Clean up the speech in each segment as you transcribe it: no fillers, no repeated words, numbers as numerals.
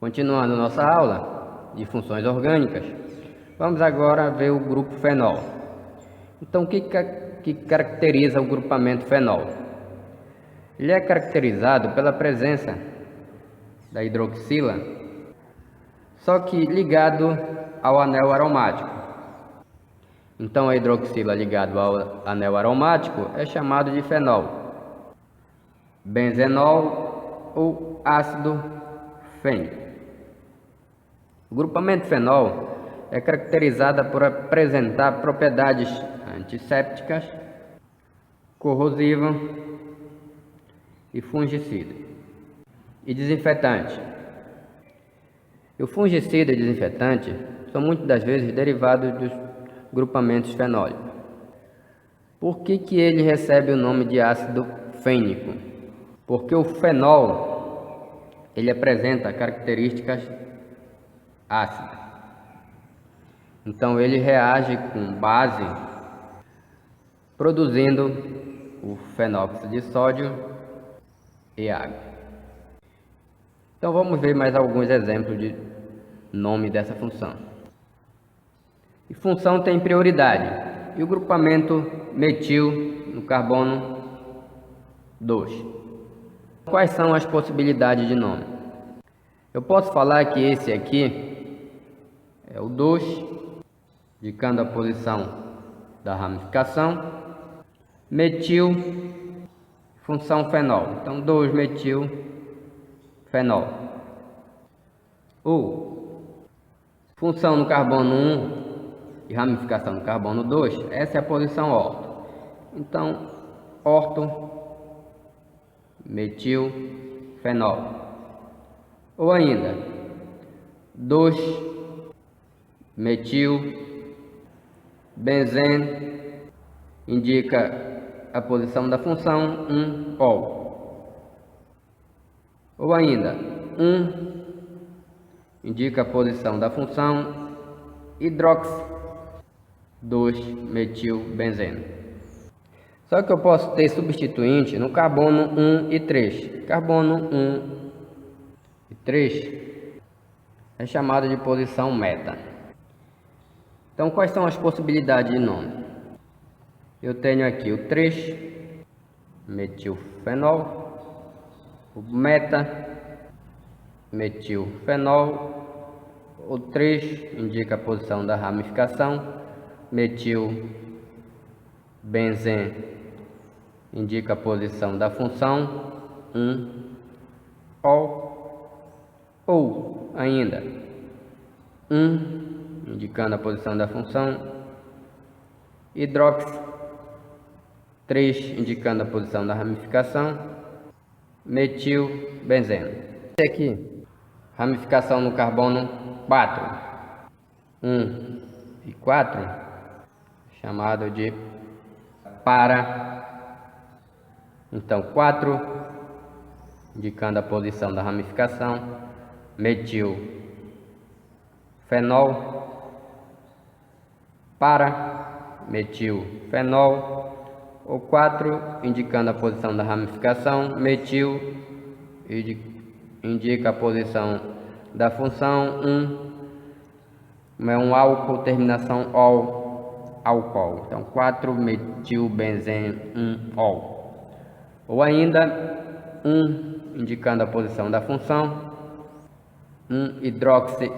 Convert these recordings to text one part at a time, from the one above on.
Continuando nossa aula de funções orgânicas, vamos agora ver o grupo fenol. Então, o que caracteriza o grupamento fenol? Ele é caracterizado pela presença da hidroxila, só que ligado ao anel aromático. Então, a hidroxila ligado ao anel aromático é chamado de fenol, benzenol ou ácido fênico. O grupamento fenol é caracterizado por apresentar propriedades antissépticas, corrosiva e fungicida e desinfetante. O fungicida e desinfetante são muitas das vezes derivados dos grupamentos fenólicos. Por que ele recebe o nome de ácido fênico? Porque o fenol ele apresenta características ácidas. Então ele reage com base, produzindo o fenóxido de sódio e água. Então vamos ver mais alguns exemplos de nome dessa função. E função tem prioridade. E o grupamento metil no carbono 2. Quais são as possibilidades de nome? Eu posso falar que esse aqui é o 2, indicando a posição da ramificação, metil, função fenol. Então 2-metil fenol. Ou função no carbono 1 e ramificação no carbono 2, essa é a posição orto. Então orto metil fenol. Ou ainda 2 metil benzeno, indica a posição da função 1-ol. Ou ainda 1 indica a posição da função hidroxi 2-metilbenzeno. Só que eu posso ter substituinte no carbono 1 e 3. Carbono 1 e 3 é chamado de posição meta. Então, quais são as possibilidades de nome? Eu tenho aqui o 3-metilfenol, o meta-metilfenol, o 3 indica a posição da ramificação, metilbenzeno indica a posição da função 1-ol, ou ainda 1 indicando a posição da função hidroxi, 3 indicando a posição da ramificação, metilbenzeno. Esse aqui, ramificação no carbono 4, 1 e 4, chamado de para. Então 4 indicando a posição da ramificação, metilfenol, para metilfenol, ou 4 indicando a posição da ramificação, metil indica a posição da função 1, é um álcool, terminação ol, álcool. Então 4-metilbenzeno 1-ol. Ou ainda 1 indicando a posição da função 1-hidroxi,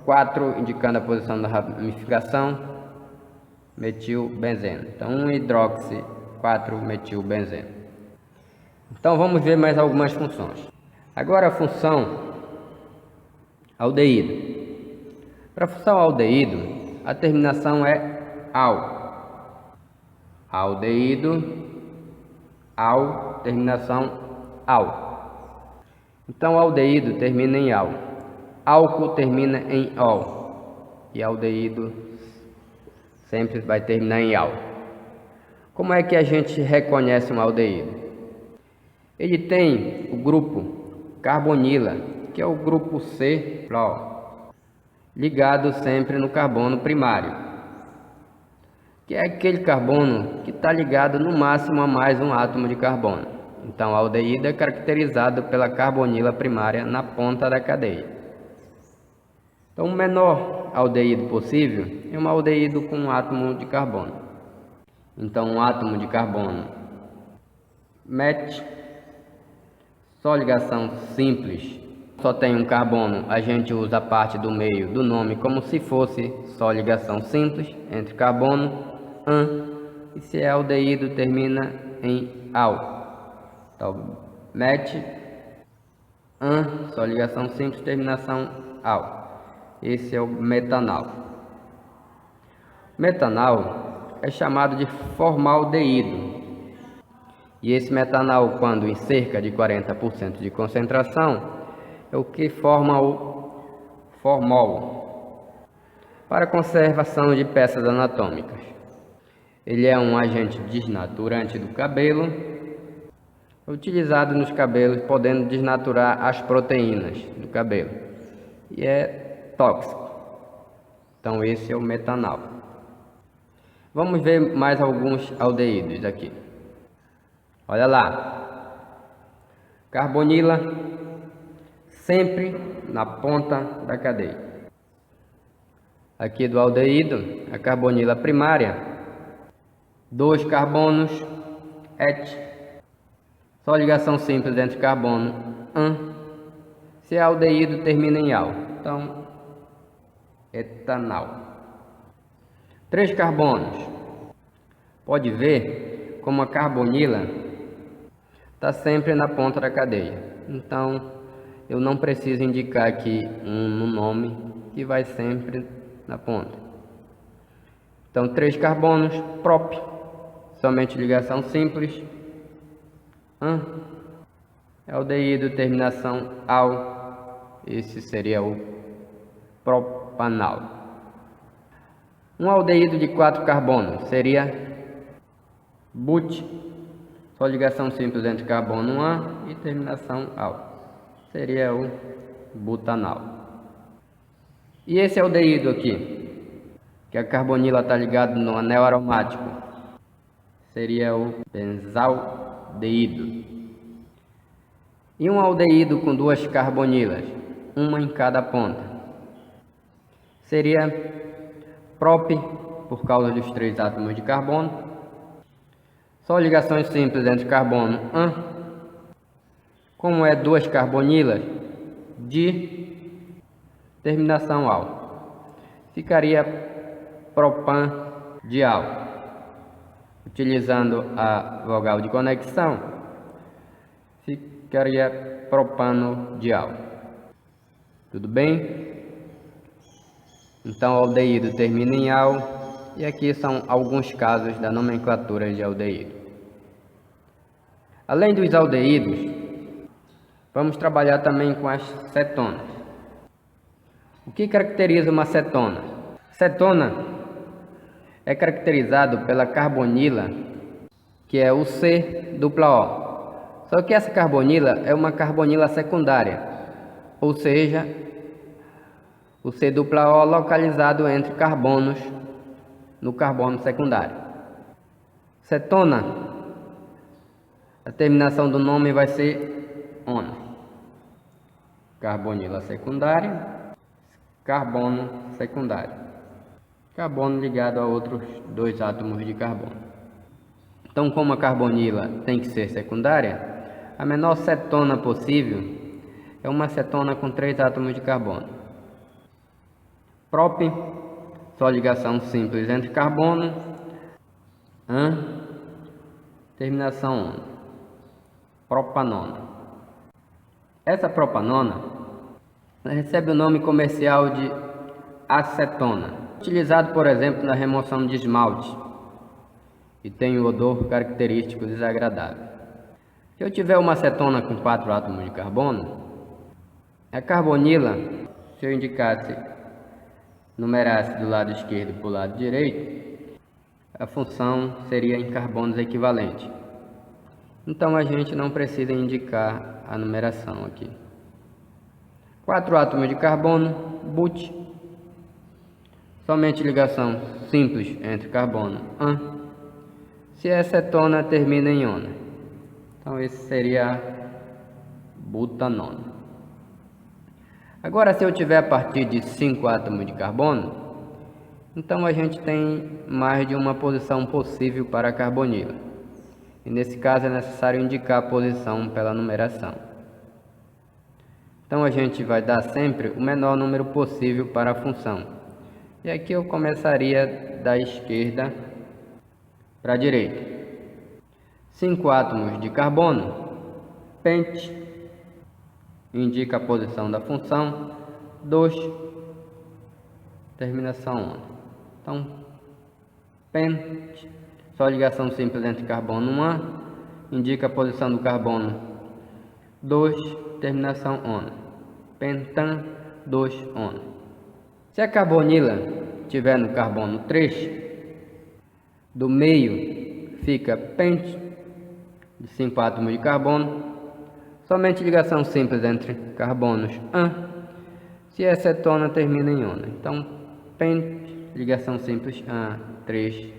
4 indicando a posição da ramificação, metilbenzeno. Então 1-hidroxi, 4-metilbenzeno. Então vamos ver mais algumas funções. Agora a função aldeído. Para a função aldeído, a terminação é al. Aldeído, al, terminação al. Então aldeído termina em al. Álcool termina em ol. E aldeído sempre vai terminar em al. Como é que a gente reconhece um aldeído? Ele tem o grupo carbonila, que é o grupo C, ligado sempre no carbono primário, que é aquele carbono que está ligado no máximo a mais um átomo de carbono. Então, a aldeído é caracterizado pela carbonila primária na ponta da cadeia. Então, o menor aldeído possível é um aldeído com um átomo de carbono. Então, um átomo de carbono MET, só ligação simples, só tem um carbono, a gente usa a parte do meio do nome como se fosse só ligação simples entre carbono, AN, e se é aldeído termina em AL. Então, MET, AN, só ligação simples, terminação AL. Esse é o metanal. Metanal é chamado de formaldeído. E esse metanal, quando em cerca de 40% de concentração, é o que forma o formol para conservação de peças anatômicas. Ele é um agente desnaturante do cabelo, utilizado nos cabelos, podendo desnaturar as proteínas do cabelo. E é tóxico. Então esse é o metanal. Vamos ver mais alguns aldeídos aqui. Olha lá, carbonila sempre na ponta da cadeia. Aqui do aldeído, a carbonila primária, 2 carbonos, ET, só ligação simples entre carbono, AN. Se é aldeído, termina em AL. Então, etanal. 3 carbonos. Pode ver como a carbonila está sempre na ponta da cadeia. Então, eu não preciso indicar aqui no nome que vai sempre na ponta. Então, 3 carbonos, prop, somente ligação simples. Aldeído, terminação AL. Esse seria o propanal. Um aldeído de 4 carbonos seria but, só ligação simples entre carbono A e terminação AL. Seria o butanal. E esse aldeído aqui, que a carbonila está ligada no anel aromático, seria o benzaldeído. E um aldeído com 2 carbonilas, uma em cada ponta, seria prop, por causa dos 3 átomos de carbono, só ligações simples entre carbono AN. Como é 2 carbonilas, de terminação AL, ficaria propan-dial. Utilizando a vogal de conexão, ficaria propano-dial. Tudo bem? Então, o aldeído termina em AL. E aqui são alguns casos da nomenclatura de aldeído. Além dos aldeídos, vamos trabalhar também com as cetonas. O que caracteriza uma cetona? Cetona é caracterizado pela carbonila, que é o C-O. Só que essa carbonila é uma carbonila secundária, ou seja, o C-O localizado entre carbonos no carbono secundário. Cetona, a terminação do nome vai ser ona. Carbonila secundária, carbono secundário. Carbono ligado a outros 2 átomos de carbono. Então, como a carbonila tem que ser secundária, a menor cetona possível é uma cetona com 3 átomos de carbono. Prop, só ligação simples entre carbono, AN, terminação ON, propanona. Essa propanona recebe o nome comercial de acetona, utilizado, por exemplo, na remoção de esmalte, e tem um odor característico desagradável. Se eu tiver uma acetona com 4 átomos de carbono, a carbonila, se eu indicasse, numerasse do lado esquerdo para o lado direito, a função seria em carbonos equivalente. Então a gente não precisa indicar a numeração aqui. 4 átomos de carbono, but, somente ligação simples entre carbono, AN. Se é cetona, termina em ona. Então esse seria butanona. Agora, se eu tiver a partir de 5 átomos de carbono, então a gente tem mais de uma posição possível para a carbonila. E nesse caso é necessário indicar a posição pela numeração. Então a gente vai dar sempre o menor número possível para a função. E aqui eu começaria da esquerda para a direita. 5 átomos de carbono, pente, indica a posição da função, 2, terminação ON. Então, pente, só ligação simples entre carbono 1, indica a posição do carbono 2, terminação ON. Pentan 2 ON. Se a carbonila estiver no carbono 3, do meio fica pente, de 5 átomos de carbono, somente ligação simples entre carbonos AN, se a cetona termina em ON. Então, pente, ligação simples AN, 3,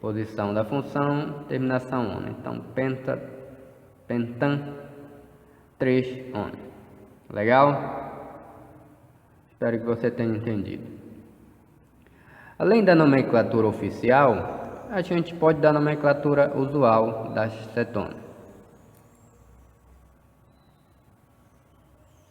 posição da função, terminação ON. Então, pentan, 3 ON. Legal? Espero que você tenha entendido. Além da nomenclatura oficial, a gente pode dar a nomenclatura usual das cetonas.